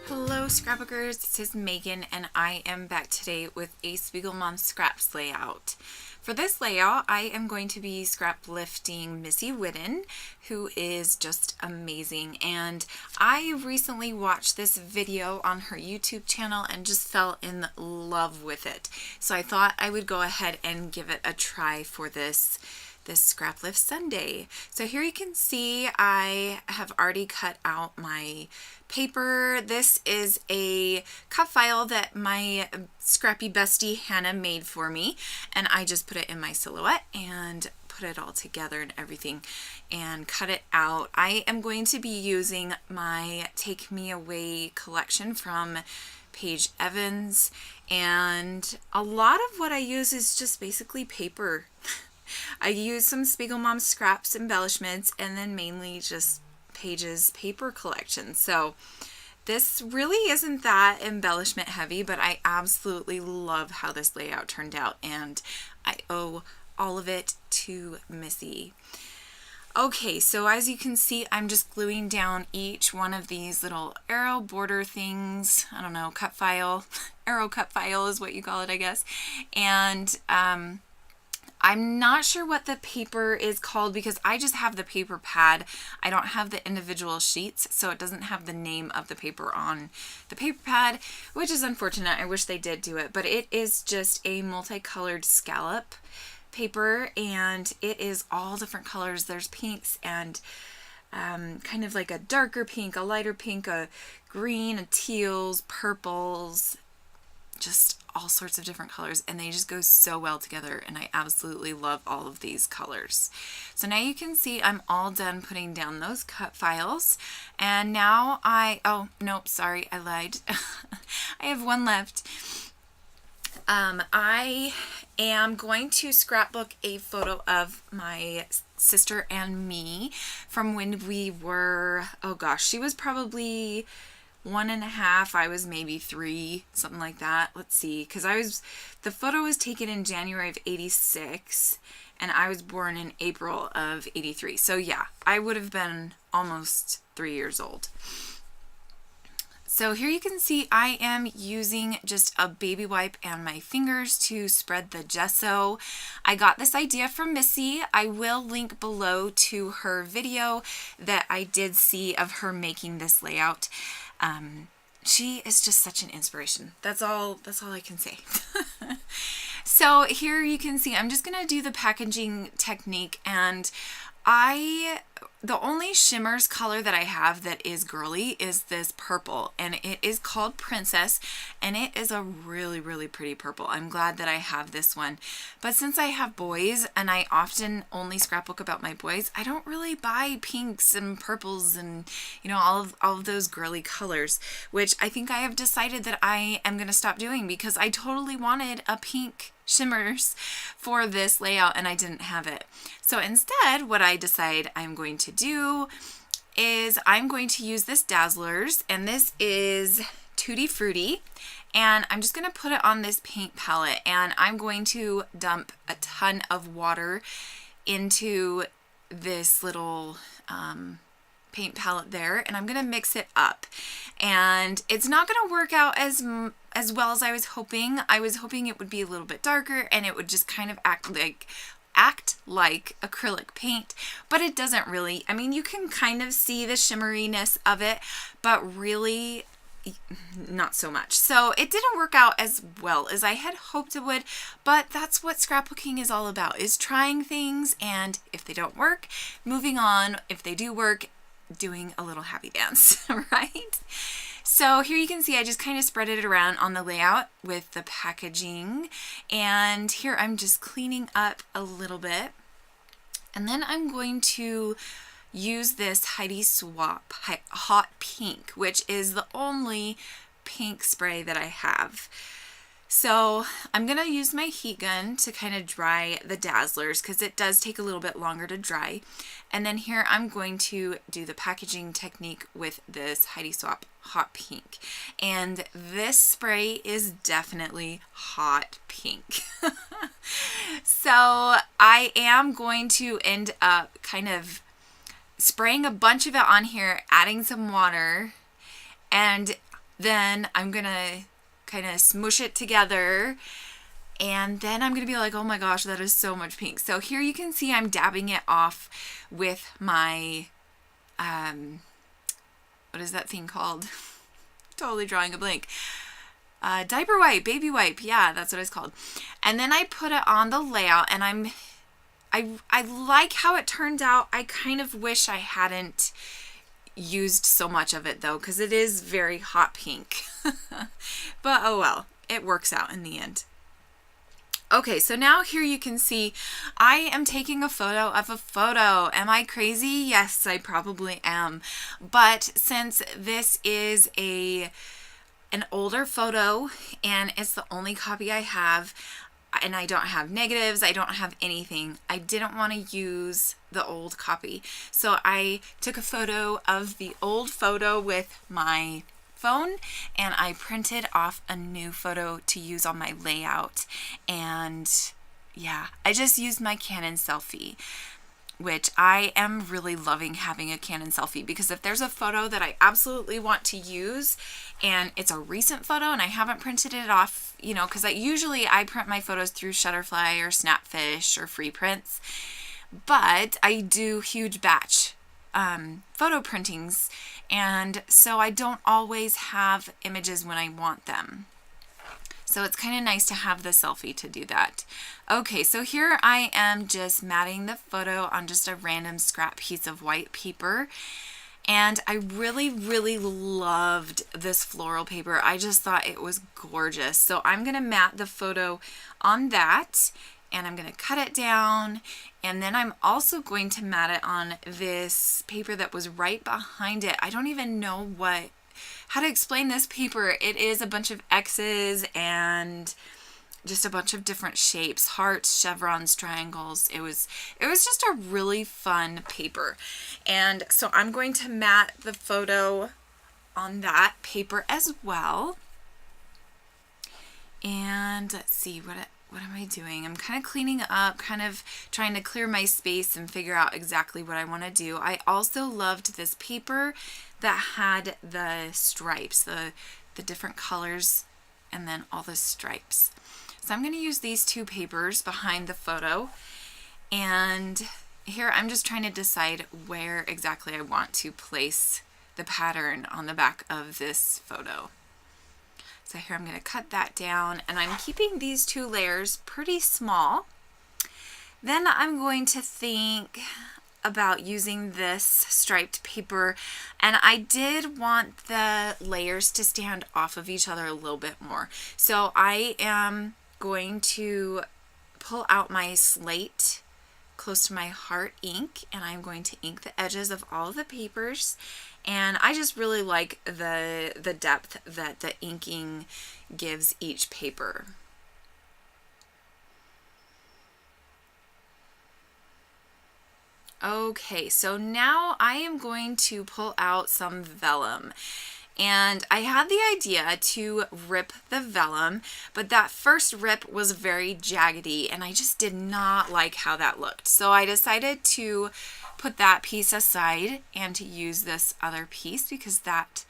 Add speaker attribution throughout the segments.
Speaker 1: Hello scrapbookers, this is Megan and I am back today with a SpiegelMom scraps layout. For this layout, I am going to be scrap lifting Missy Whidden, who is just amazing. And I recently watched this video on her YouTube channel and just fell in love with it. So I thought I would go ahead and give it a try for this Scraplift Sunday. So here you can see I have already cut out my paper. This is a cut file that my scrappy bestie Hannah made for me, and I just put it in my silhouette and put it all together and everything and cut it out. I am going to be using my Take Me Away collection from Paige Evans, and a lot of what I use is just basically paper. I use some SpiegelMom scraps embellishments and then mainly just Paige's paper collection. So this really isn't that embellishment heavy, but I absolutely love how this layout turned out, and I owe all of it to Missy. Okay, so as you can see, I'm just gluing down each one of these little arrow border things. I don't know, cut file. Arrow cut file is what you call it, I guess. And I'm not sure what the paper is called because I just have the paper pad. I don't have the individual sheets, so it doesn't have the name of the paper on the paper pad, which is unfortunate. I wish they did do it, but it is just a multicolored scallop paper, and it is all different colors. There's pinks and kind of like a darker pink, a lighter pink, a green, a teals, purples, just all sorts of different colors, and they just go so well together, and I absolutely love all of these colors. So now you can see I'm all done putting down those cut files, and now oh nope, sorry, I lied. I have one left. I am going to scrapbook a photo of my sister and me from when we were, oh gosh, she was probably 1.5, I was maybe 3, something like that. Let's see, because the photo was taken in January of '86, and I was born in April of '83. So yeah, I would have been almost 3 years old. So here you can see I am using just a baby wipe and my fingers to spread the gesso. I got this idea from Missy. I will link below to her video that I did see of her making this layout. She is just such an inspiration. That's all I can say. So here you can see I'm just gonna do the packaging technique, and the only shimmers color that I have that is girly is this purple, and it is called Princess, and it is a really, really pretty purple. I'm glad that I have this one. But since I have boys and I often only scrapbook about my boys, I don't really buy pinks and purples and, you know, all of those girly colors, which I think I have decided that I am going to stop doing because I totally wanted a pink shimmers for this layout and I didn't have it. So instead, what I decide I'm going to do is I'm going to use this Dazzlers, and this is Tutti Frutti, and I'm just going to put it on this paint palette, and I'm going to dump a ton of water into this little paint palette there, and I'm going to mix it up. And it's not going to work out as well as I was hoping. I was hoping it would be a little bit darker and it would just kind of act like acrylic paint, but it doesn't really. I mean, you can kind of see the shimmeriness of it, but really not so much. So it didn't work out as well as I had hoped it would, but that's what scrapbooking is all about, is trying things, and if they don't work, moving on. If they do work, doing a little happy dance, right? So here you can see I just kind of spread it around on the layout with the packaging, and here I'm just cleaning up a little bit, and then I'm going to use this Heidi Swap Hot Pink, which is the only pink spray that I have. So I'm going to use my heat gun to kind of dry the Dazzlers because it does take a little bit longer to dry. And then here I'm going to do the packaging technique with this Heidi Swap Hot Pink. And this spray is definitely hot pink. So I am going to end up kind of spraying a bunch of it on here, adding some water, and Then I'm gonna kind of smoosh it together, and then I'm gonna be like, oh my gosh, that is so much pink. So here you can see I'm dabbing it off with my, what is that thing called? Totally drawing a blank. Diaper wipe, baby wipe. Yeah, that's what it's called. And then I put it on the layout, and I like how it turned out. I kind of wish I hadn't used so much of it though, because it is very hot pink. But oh well, it works out in the end. Okay, so now here you can see I am taking a photo of a photo. Am I crazy? Yes, I probably am. But since this is an older photo and it's the only copy I have, and I don't have negatives, I don't have anything, I didn't want to use the old copy. So I took a photo of the old photo with my phone, and I printed off a new photo to use on my layout. And yeah, I just used my Canon selfie, which I am really loving having a Canon selfie, because if there's a photo that I absolutely want to use and it's a recent photo and I haven't printed it off, you know, because usually I print my photos through Shutterfly or Snapfish or Free Prints, but I do huge batch photo printings, and so I don't always have images when I want them. So it's kind of nice to have the selfie to do that. Okay, so here I am just matting the photo on just a random scrap piece of white paper. And I really, really loved this floral paper. I just thought it was gorgeous. So I'm going to mat the photo on that, and I'm going to cut it down. And then I'm also going to mat it on this paper that was right behind it. I don't even know how to explain this paper. It is a bunch of X's and just a bunch of different shapes, hearts, chevrons, triangles. It was just a really fun paper. And so I'm going to mat the photo on that paper as well. And let's see, what am I doing? I'm kind of cleaning up, kind of trying to clear my space and figure out exactly what I want to do. I also loved this paper that had the stripes, the different colors, and then all the stripes. So I'm going to use these two papers behind the photo, and here I'm just trying to decide where exactly I want to place the pattern on the back of this photo. So here I'm going to cut that down, and I'm keeping these two layers pretty small. Then I'm going to think about using this striped paper, and I did want the layers to stand off of each other a little bit more. So I am going to pull out my slate close to my heart ink, and I'm going to ink the edges of all of the papers. And I just really like the depth that the inking gives each paper. Okay, so now I am going to pull out some vellum. And I had the idea to rip the vellum, but that first rip was very jaggedy, and I just did not like how that looked. So I decided to put that piece aside and to use this other piece, because that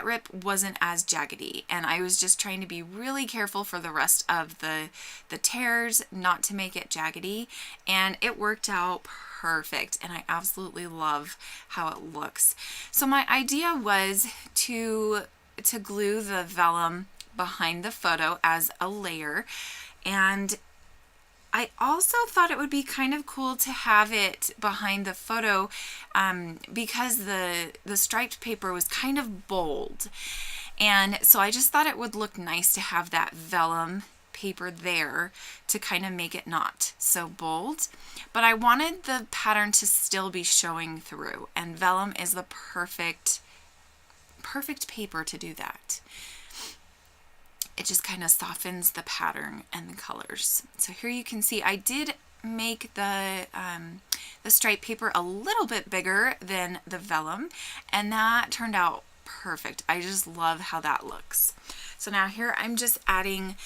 Speaker 1: rip wasn't as jaggedy, and I was just trying to be really careful for the rest of the tears not to make it jaggedy, and it worked out perfect, and I absolutely love how it looks. So my idea was to glue the vellum behind the photo as a layer, and I also thought it would be kind of cool to have it behind the photo because the striped paper was kind of bold, and so I just thought it would look nice to have that vellum paper there to kind of make it not so bold, but I wanted the pattern to still be showing through, and vellum is the perfect paper to do that. It just kind of softens the pattern and the colors. So here you can see I did make the stripe paper a little bit bigger than the vellum, and that turned out perfect. I just love how that looks. So now here I'm just adding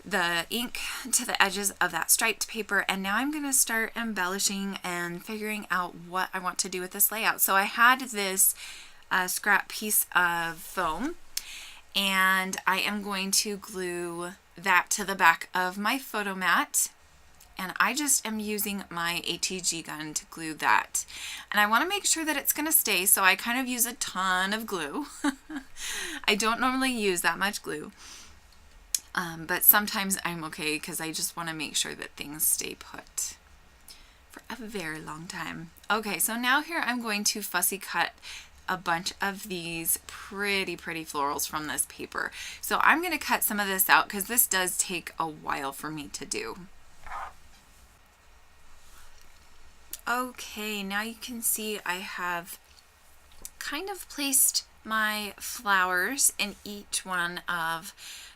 Speaker 1: the ink to the edges of that striped paper, and now I'm going to start embellishing and figuring out what I want to do with this layout. So I had this scrap piece of foam, and I am going to glue that to the back of my photo mat. And I just am using my ATG gun to glue that. And I want to make sure that it's going to stay, so I kind of use a ton of glue. I don't normally use that much glue. But sometimes I'm okay because I just want to make sure that things stay put for a very long time. Okay, so now here I'm going to fussy cut a bunch of these pretty florals from this paper. So I'm going to cut some of this out because this does take a while for me to do. Okay, now you can see I have kind of placed my flowers in each one of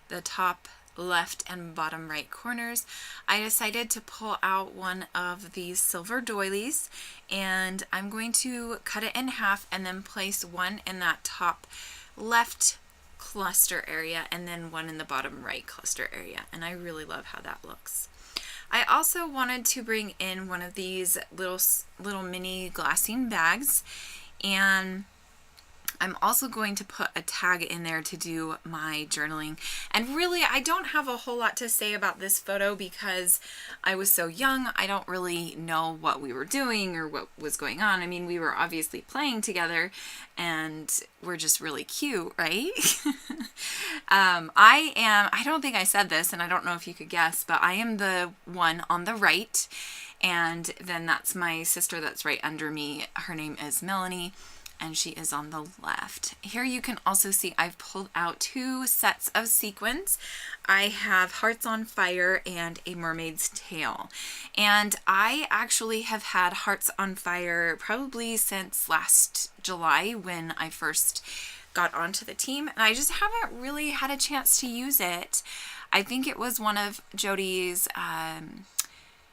Speaker 1: the top left and bottom right corners. I decided to pull out one of these silver doilies, and I'm going to cut it in half and then place one in that top left cluster area and then one in the bottom right cluster area, and I really love how that looks. I also wanted to bring in one of these little mini glassine bags, and I'm also going to put a tag in there to do my journaling. And really, I don't have a whole lot to say about this photo because I was so young. I don't really know what we were doing or what was going on. I mean, we were obviously playing together and we're just really cute, right? I don't think I said this, and I don't know if you could guess, but I am the one on the right, and then that's my sister that's right under me. Her name is Melanie, and she is on the left. Here you can also see I've pulled out two sets of sequins. I have Hearts on Fire and a mermaid's tail. And I actually have had Hearts on Fire probably since last July when I first got onto the team, and I just haven't really had a chance to use it. I think it was one of Jody's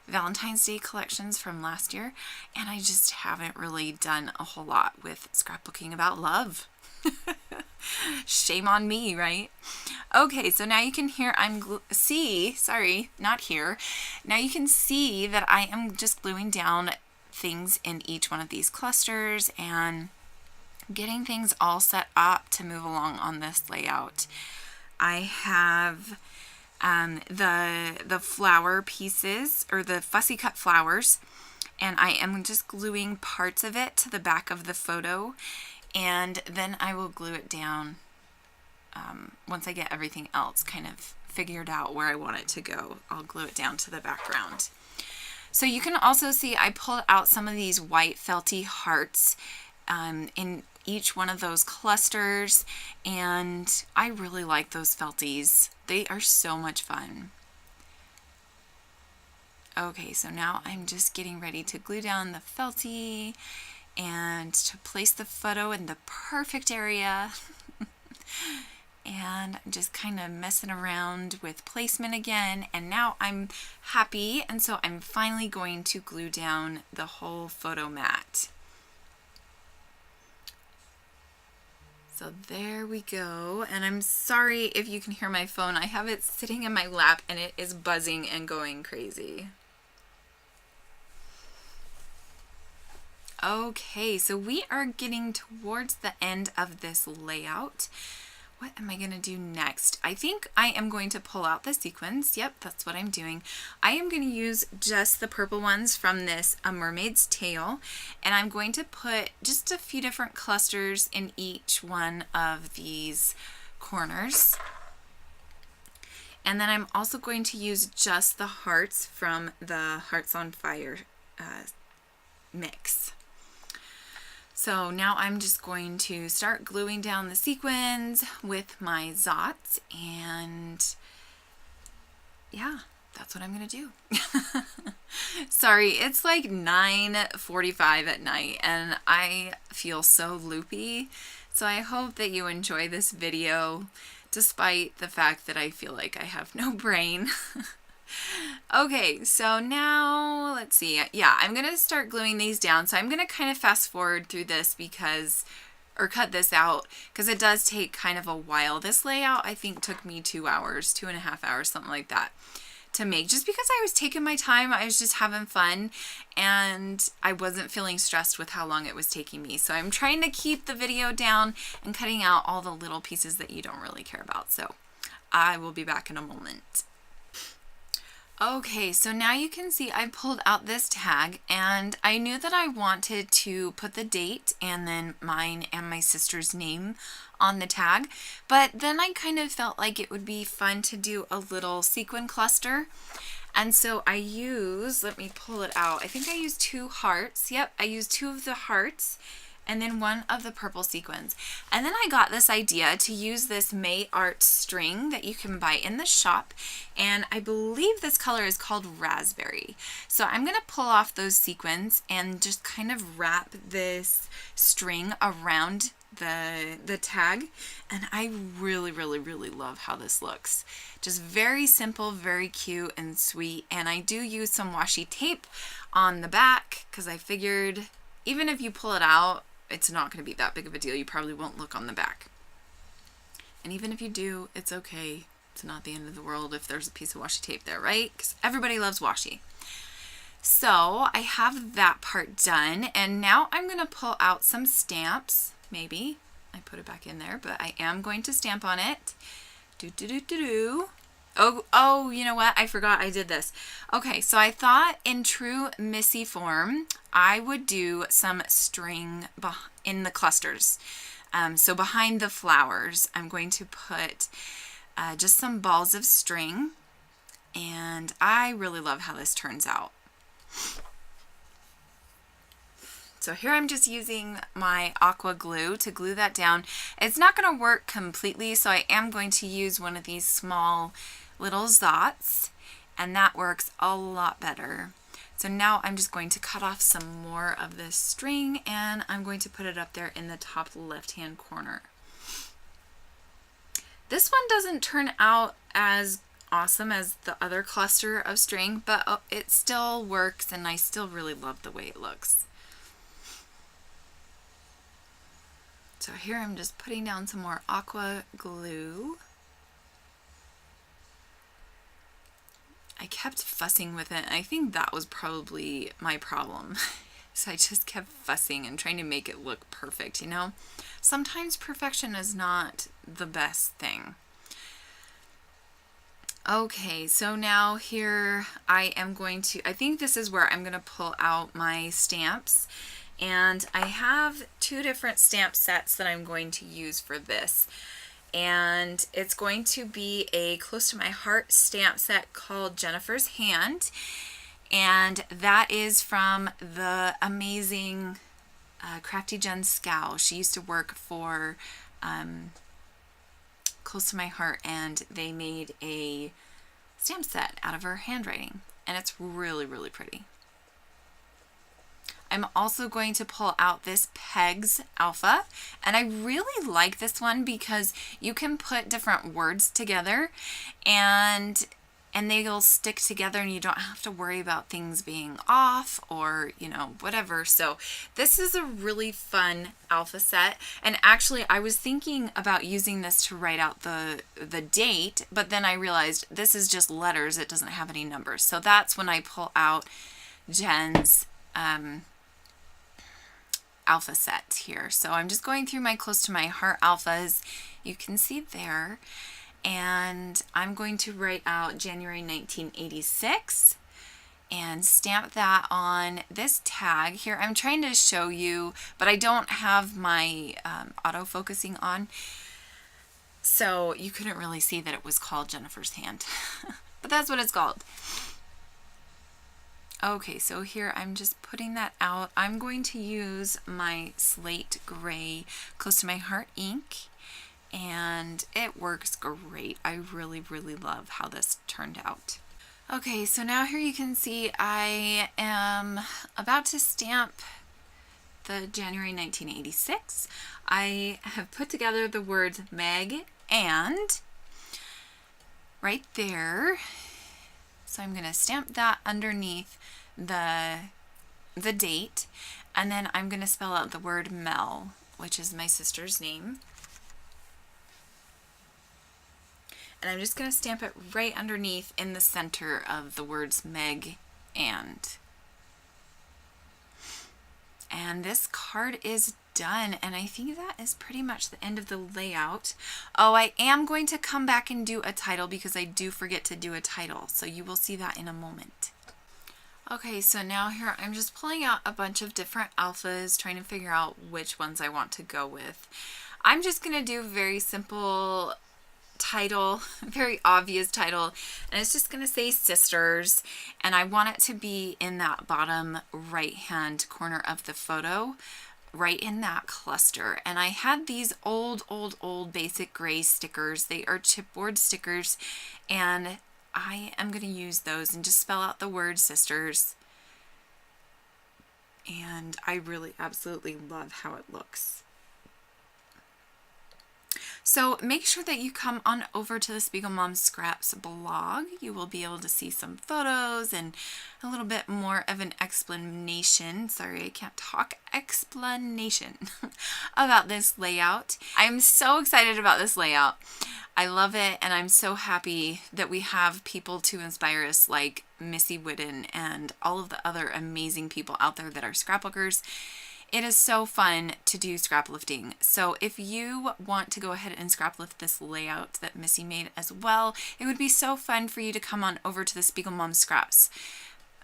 Speaker 1: Valentine's Day collections from last year, and I just haven't really done a whole lot with scrapbooking about love. Shame on me, right? Okay, so now you can hear now you can see that I am just gluing down things in each one of these clusters and getting things all set up to move along on this layout. I have the flower pieces, or the fussy cut flowers, and I am just gluing parts of it to the back of the photo, and then I will glue it down once I get everything else kind of figured out where I want it to go. I'll glue it down to the background. So you can also see I pulled out some of these white felty hearts in each one of those clusters, and I really like those felties. They are so much fun. Okay, so now I'm just getting ready to glue down the felty and to place the photo in the perfect area. And I'm just kind of messing around with placement again, and now I'm happy, and so I'm finally going to glue down the whole photo mat. So there we go, and I'm sorry if you can hear my phone. I have it sitting in my lap and it is buzzing and going crazy. Okay, so we are getting towards the end of this layout. What am I going to do next? I think I am going to pull out the sequins. Yep, that's what I'm doing. I am going to use just the purple ones from this A Mermaid's Tail, and I'm going to put just a few different clusters in each one of these corners. And then I'm also going to use just the hearts from the Hearts on Fire mix. So now I'm just going to start gluing down the sequins with my Zots, and yeah, that's what I'm gonna do. Sorry, it's like 9:45 at night and I feel so loopy. So I hope that you enjoy this video despite the fact that I feel like I have no brain. Okay, so now let's see. Yeah, I'm gonna start gluing these down. So I'm gonna kind of fast forward through this or cut this out because it does take kind of a while. This layout I think took me 2 hours, 2.5 hours, something like that, to make, just because I was taking my time. I was just having fun, and I wasn't feeling stressed with how long it was taking me. So I'm trying to keep the video down and cutting out all the little pieces that you don't really care about. So I will be back in a moment. Okay, so now you can see I pulled out this tag, and I knew that I wanted to put the date and then mine and my sister's name on the tag, but then I kind of felt like it would be fun to do a little sequin cluster. And so I use, let me pull it out, I think I used 2 hearts. Yep, I used 2 of the hearts and then 1 of the purple sequins. And then I got this idea to use this May Art string that you can buy in the shop, and I believe this color is called Raspberry. So I'm going to pull off those sequins and just kind of wrap this string around the tag, and I really love how this looks. Just very simple, very cute and sweet. And I do use some washi tape on the back because I figured even if you pull it out, it's not going to be that big of a deal. You probably won't look on the back. And even if you do, it's okay. It's not the end of the world if there's a piece of washi tape there, right? Because everybody loves washi. So I have that part done, and now I'm going to pull out some stamps. Maybe I put it back in there, but I am going to stamp on it. Oh, you know what? I forgot I did this. Okay, so I thought in true Missy form, I would do some string in the clusters. So behind the flowers, I'm going to put just some balls of string, and I really love how this turns out. So here I'm just using my aqua glue to glue that down. It's not going to work completely, so I am going to use one of these small little dots, and that works a lot better. So now I'm just going to cut off some more of this string, and I'm going to put it up there in the top left-hand corner. This one doesn't turn out as awesome as the other cluster of string, but it still works, and I still really love the way it looks. So here I'm just putting down some more aqua glue. I kept fussing with it, and I think that was probably my problem. So I just kept fussing and trying to make it look perfect, you know? Sometimes perfection is not the best thing. Okay, so now here I am going to, I think this is where I'm going to pull out my stamps. And I have 2 different stamp sets that I'm going to use for this. And it's going to be a Close to My Heart stamp set called Jennifer's Hand. And that is from the amazing Crafty Jen Scow. She used to work for Close to My Heart, and they made a stamp set out of her handwriting. And it's really pretty. I'm also going to pull out this Pegs Alpha, and I really like this one because you can put different words together and they'll stick together, and you don't have to worry about things being off or, you know, whatever. So this is a really fun alpha set, and actually I was thinking about using this to write out the date, but then I realized this is just letters. It doesn't have any numbers. So that's when I pull out Jen's alpha set here. So I'm just going through my Close to My Heart alphas. You can see there, and I'm going to write out January 1986 and stamp that on this tag here. I'm trying to show you, but I don't have my auto-focusing on, so you couldn't really see that it was called Jennifer's Hand. But that's what it's called. Okay, so here I'm just putting that out. I'm going to use my slate gray Close to My Heart ink, and it works great. I really love how this turned out. Okay, so now here you can see I am about to stamp the January 1986. I have put together the words Meg and right there. So I'm going to stamp that underneath the date, and then I'm going to spell out the word Mel, which is my sister's name. And I'm just going to stamp it right underneath in the center of the words Meg and. And this card is done, and I think that is pretty much the end of the layout. Oh, I am going to come back and do a title because I do forget to do a title, so you will see that in a moment. Okay, so now here I'm just pulling out a bunch of different alphas, trying to figure out which ones I want to go with. I'm just going to do a very simple title, very obvious title, and it's just going to say Sisters, and I want it to be in that bottom right hand corner of the photo, right in that cluster. And I had these old basic gray stickers. They are chipboard stickers, and I am going to use those and just spell out the word Sisters. And I really absolutely love how it looks. So make sure that you come on over to the SpiegelMom Scraps blog. You will be able to see some photos and a little bit more of an explanation. Sorry, I can't talk. Explanation about this layout. I'm so excited about this layout. I love it, and I'm so happy that we have people to inspire us like Missy Whidden and all of the other amazing people out there that are scrapbookers. It is so fun to do scraplifting. So if you want to go ahead and scraplift this layout that Missy made as well, it would be so fun for you to come on over to the SpiegelMom Scraps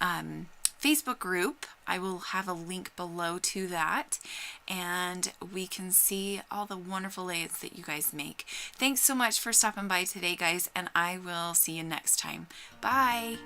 Speaker 1: Facebook group. I will have a link below to that, and we can see all the wonderful layouts that you guys make. Thanks so much for stopping by today, guys, and I will see you next time. Bye!